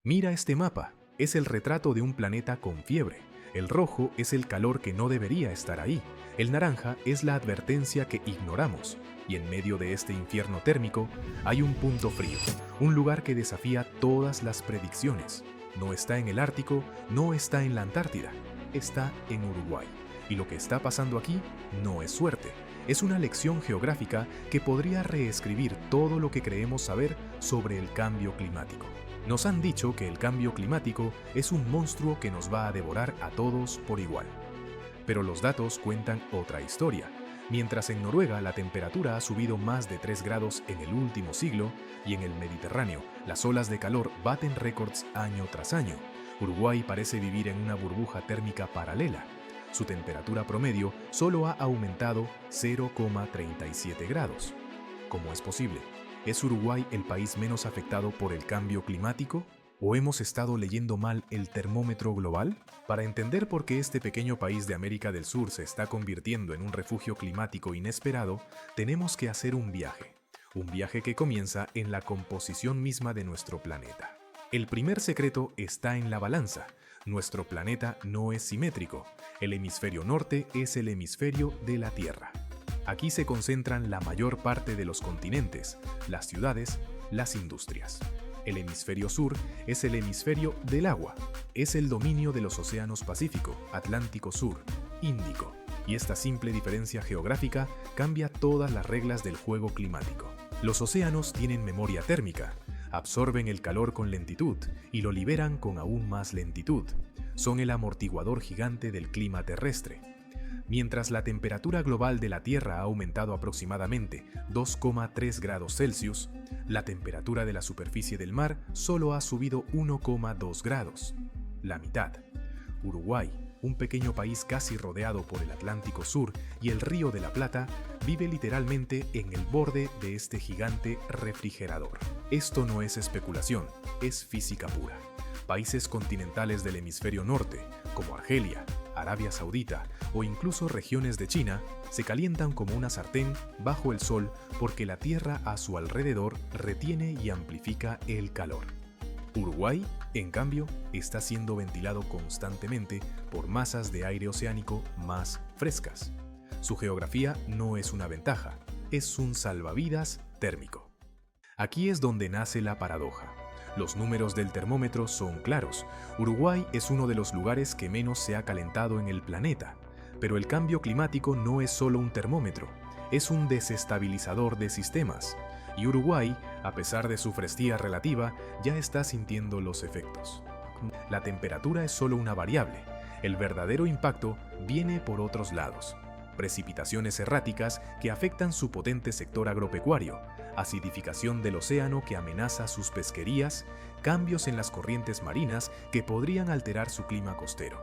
Mira este mapa, es el retrato de un planeta con fiebre. El rojo es el calor que no debería estar ahí. El naranja es la advertencia que ignoramos. Y en medio de este infierno térmico hay un punto frío, un lugar que desafía todas las predicciones. No está en el Ártico, no está en la Antártida, está en Uruguay. Y lo que está pasando aquí no es suerte, es una lección geográfica que podría reescribir todo lo que creemos saber sobre el cambio climático. Nos han dicho que el cambio climático es un monstruo que nos va a devorar a todos por igual. Pero los datos cuentan otra historia. Mientras en Noruega la temperatura ha subido más de 3 grados en el último siglo y en el Mediterráneo las olas de calor baten récords año tras año, Uruguay parece vivir en una burbuja térmica paralela. Su temperatura promedio solo ha aumentado 0,37 grados. ¿Cómo es posible? ¿Es Uruguay el país menos afectado por el cambio climático? ¿O hemos estado leyendo mal el termómetro global? Para entender por qué este pequeño país de América del Sur se está convirtiendo en un refugio climático inesperado, tenemos que hacer un viaje. Un viaje que comienza en la composición misma de nuestro planeta. El primer secreto está en la balanza. Nuestro planeta no es simétrico. El hemisferio norte es el hemisferio de la Tierra. Aquí se concentran la mayor parte de los continentes, las ciudades, las industrias. El hemisferio sur es el hemisferio del agua. Es el dominio de los océanos Pacífico, Atlántico Sur, Índico. Y esta simple diferencia geográfica cambia todas las reglas del juego climático. Los océanos tienen memoria térmica. Absorben el calor con lentitud y lo liberan con aún más lentitud. Son el amortiguador gigante del clima terrestre. Mientras la temperatura global de la Tierra ha aumentado aproximadamente 2,3 grados Celsius, la temperatura de la superficie del mar solo ha subido 1,2 grados, la mitad. Uruguay, un pequeño país casi rodeado por el Atlántico Sur y el Río de la Plata, vive literalmente en el borde de este gigante refrigerador. Esto no es especulación, es física pura. Países continentales del hemisferio norte, como Argelia, Arabia Saudita o incluso regiones de China, se calientan como una sartén bajo el sol porque la Tierra a su alrededor retiene y amplifica el calor. Uruguay, en cambio, está siendo ventilado constantemente por masas de aire oceánico más frescas. Su geografía no es una ventaja, es un salvavidas térmico. Aquí es donde nace la paradoja. Los números del termómetro son claros. Uruguay es uno de los lugares que menos se ha calentado en el planeta. Pero el cambio climático no es solo un termómetro, es un desestabilizador de sistemas. Y Uruguay, a pesar de su frescura relativa, ya está sintiendo los efectos. La temperatura es solo una variable. El verdadero impacto viene por otros lados. Precipitaciones erráticas que afectan su potente sector agropecuario, acidificación del océano que amenaza sus pesquerías, cambios en las corrientes marinas que podrían alterar su clima costero.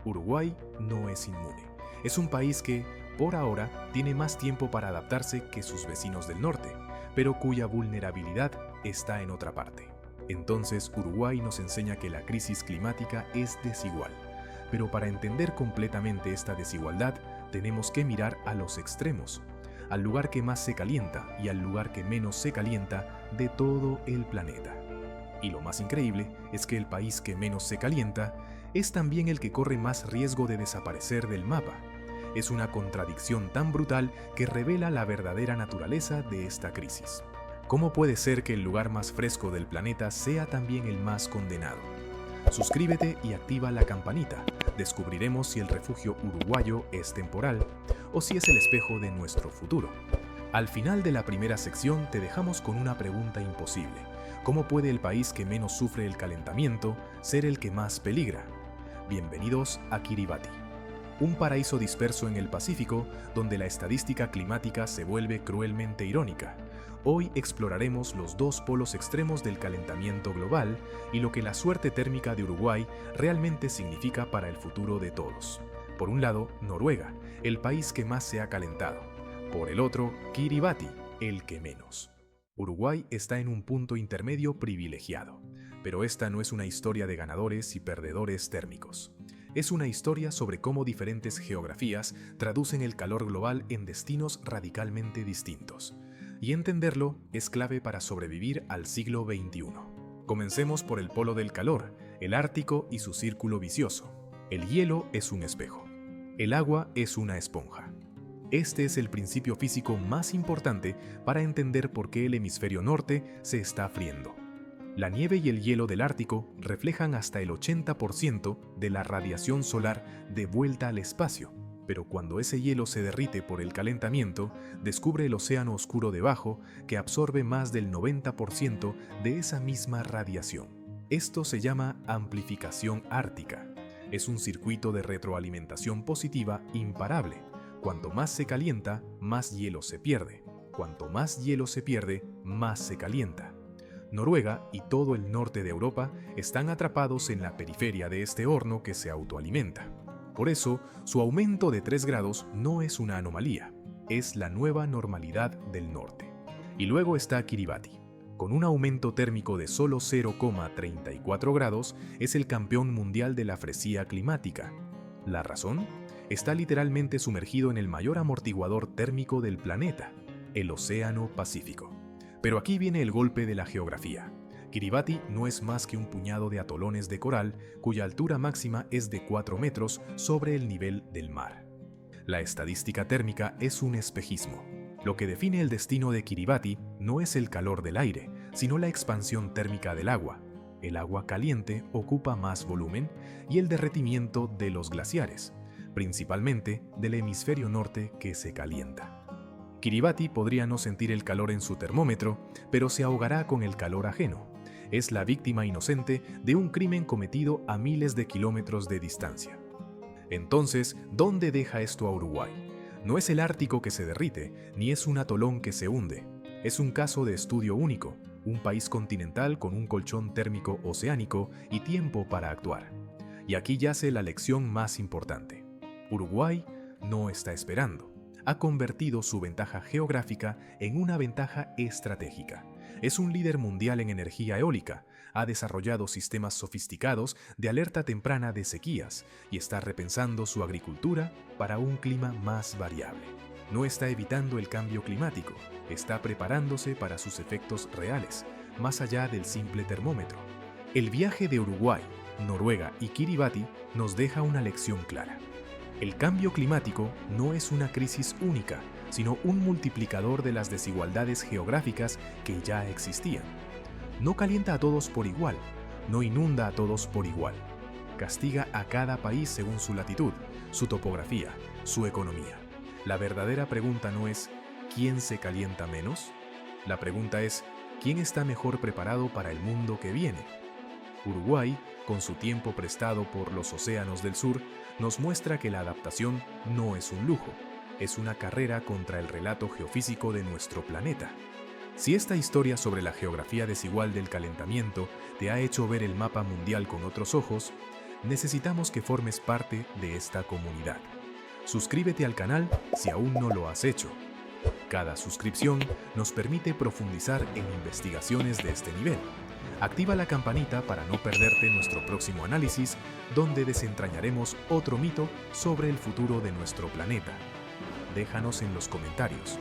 Uruguay no es inmune. Es un país que, por ahora, tiene más tiempo para adaptarse que sus vecinos del norte, pero cuya vulnerabilidad está en otra parte. Entonces, Uruguay nos enseña que la crisis climática es desigual. Pero para entender completamente esta desigualdad, tenemos que mirar a los extremos, al lugar que más se calienta y al lugar que menos se calienta de todo el planeta. Y lo más increíble es que el país que menos se calienta es también el que corre más riesgo de desaparecer del mapa. Es una contradicción tan brutal que revela la verdadera naturaleza de esta crisis. ¿Cómo puede ser que el lugar más fresco del planeta sea también el más condenado? Suscríbete y activa la campanita. Descubriremos si el refugio uruguayo es temporal o si es el espejo de nuestro futuro. Al final de la primera sección te dejamos con una pregunta imposible. ¿Cómo puede el país que menos sufre el calentamiento ser el que más peligra? Bienvenidos a Kiribati, un paraíso disperso en el Pacífico donde la estadística climática se vuelve cruelmente irónica. Hoy exploraremos los dos polos extremos del calentamiento global y lo que la suerte térmica de Uruguay realmente significa para el futuro de todos. Por un lado, Noruega, el país que más se ha calentado. Por el otro, Kiribati, el que menos. Uruguay está en un punto intermedio privilegiado, pero esta no es una historia de ganadores y perdedores térmicos. Es una historia sobre cómo diferentes geografías traducen el calor global en destinos radicalmente distintos. Y entenderlo es clave para sobrevivir al siglo XXI. Comencemos por el polo del calor, el Ártico y su círculo vicioso. El hielo es un espejo. El agua es una esponja. Este es el principio físico más importante para entender por qué el hemisferio norte se está friendo. La nieve y el hielo del Ártico reflejan hasta el 80% de la radiación solar de vuelta al espacio, pero cuando ese hielo se derrite por el calentamiento, descubre el océano oscuro debajo que absorbe más del 90% de esa misma radiación. Esto se llama amplificación ártica. Es un circuito de retroalimentación positiva imparable. Cuanto más se calienta, más hielo se pierde. Cuanto más hielo se pierde, más se calienta. Noruega y todo el norte de Europa están atrapados en la periferia de este horno que se autoalimenta. Por eso, su aumento de 3 grados no es una anomalía, es la nueva normalidad del norte. Y luego está Kiribati. Con un aumento térmico de solo 0,34 grados, es el campeón mundial de la fresía climática. ¿La razón? Está literalmente sumergido en el mayor amortiguador térmico del planeta, el Océano Pacífico. Pero aquí viene el golpe de la geografía. Kiribati no es más que un puñado de atolones de coral cuya altura máxima es de 4 metros sobre el nivel del mar. La estadística térmica es un espejismo. Lo que define el destino de Kiribati no es el calor del aire, sino la expansión térmica del agua. El agua caliente ocupa más volumen y el derretimiento de los glaciares, principalmente del hemisferio norte que se calienta. Kiribati podría no sentir el calor en su termómetro, pero se ahogará con el calor ajeno. Es la víctima inocente de un crimen cometido a miles de kilómetros de distancia. Entonces, ¿dónde deja esto a Uruguay? No es el Ártico que se derrite, ni es un atolón que se hunde. Es un caso de estudio único, un país continental con un colchón térmico oceánico y tiempo para actuar. Y aquí yace la lección más importante. Uruguay no está esperando. Ha convertido su ventaja geográfica en una ventaja estratégica. Es un líder mundial en energía eólica, ha desarrollado sistemas sofisticados de alerta temprana de sequías y está repensando su agricultura para un clima más variable. No está evitando el cambio climático, está preparándose para sus efectos reales, más allá del simple termómetro. El viaje de Uruguay, Noruega y Kiribati nos deja una lección clara. El cambio climático no es una crisis única, sino un multiplicador de las desigualdades geográficas que ya existían. No calienta a todos por igual, no inunda a todos por igual. Castiga a cada país según su latitud, su topografía, su economía. La verdadera pregunta no es ¿quién se calienta menos? La pregunta es ¿quién está mejor preparado para el mundo que viene? Uruguay, con su tiempo prestado por los océanos del sur, nos muestra que la adaptación no es un lujo, es una carrera contra el relato geofísico de nuestro planeta. Si esta historia sobre la geografía desigual del calentamiento te ha hecho ver el mapa mundial con otros ojos, necesitamos que formes parte de esta comunidad. Suscríbete al canal si aún no lo has hecho. Cada suscripción nos permite profundizar en investigaciones de este nivel. Activa la campanita para no perderte nuestro próximo análisis, donde desentrañaremos otro mito sobre el futuro de nuestro planeta. Déjanos en los comentarios.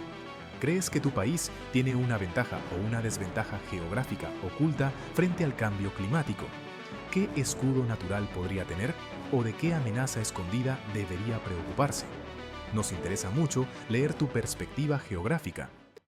¿Crees que tu país tiene una ventaja o una desventaja geográfica oculta frente al cambio climático? ¿Qué escudo natural podría tener o de qué amenaza escondida debería preocuparse? Nos interesa mucho leer tu perspectiva geográfica.